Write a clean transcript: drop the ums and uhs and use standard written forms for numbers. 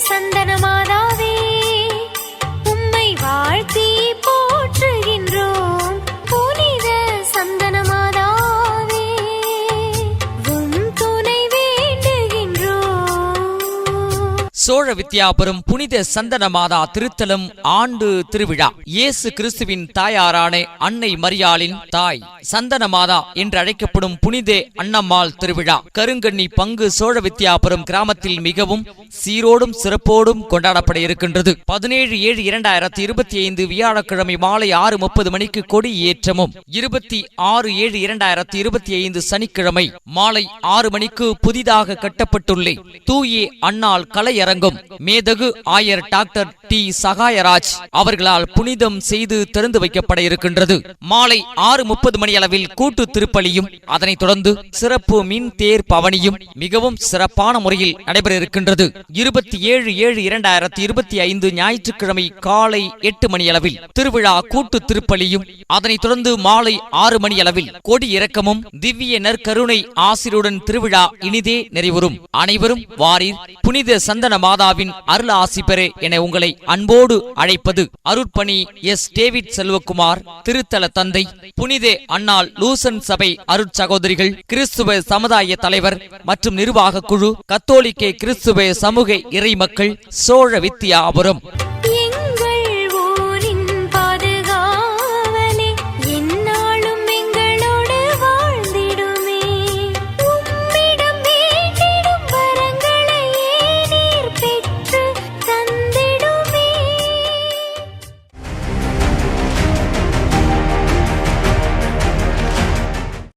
சந்தனமாதாவே உம்மை வாழ்த்தி போற்றுகின்றோம். புனித சந்தனமாதாவே உம் துணை வேண்டுகின்றோம். சோழ வித்யாபுரம் புனித சந்தனமாதா திருத்தலம் ஆண்டு திருவிழா. இயேசு கிறிஸ்துவின் தாயாரான அன்னை மரியாளின் தாய் சந்தனமாதா என்று அழைக்கப்படும் புனித அன்னம்மாள் திருவிழா கருங்கண்ணி பங்கு சோழ வித்யாபுரம் கிராமத்தில் மிகவும் சீரோடும் சிறப்போடும் கொண்டாடப்பட இருக்கின்றது. 17/7/2025 வியாழக்கிழமை மாலை 6:30 மணிக்கு கொடி ஏற்றமும், 26/7/2025 சனிக்கிழமை மாலை 6 மணிக்கு புதிதாக கட்டப்பட்டுள்ள தூயே அன்னாள் கலையரங்கம் மேதகு ஆயர் டாக்டர் டி சகாயராஜ் அவர்களால் புனிதம் செய்து திறந்து வைக்கப்பட இருக்கின்றது. மாலை 6:30 மணி அளவில் கூட்டு திருப்பலியும், அதனைத் தொடர்ந்து சிறப்பு மின் தேர் பவனியும் மிகவும் சிறப்பான முறையில் நடைபெற இருக்கின்றது. 27/7/2025 ஞாயிற்றுக்கிழமை காலை 8 மணி அளவில் திருவிழா கூட்டு திருப்பலியும், அதனைத் தொடர்ந்து மாலை 6 மணி அளவில் கொடி இறக்கமும் திவ்ய நற்கருணை ஆசிருடன் திருவிழா இனிதே நிறைவுறும். அனைவரும் வாரீர், புனித சந்தன மாதாவின் அருள் ஆசி பெற என உங்களை அன்போடு அழைப்பது அருட்பணி எஸ். டேவிட் செல்வகுமார், திருத்தல தந்தை, புனித அன்னாள் லூசன் சபை அருட்சகோதரிகள், கிறிஸ்துவ சமுதாய தலைவர் மற்றும் நிர்வாக குழு, கத்தோலிக்க கிறிஸ்துவ சமூக இறை மக்கள், சோழ வித்யாபுரம்.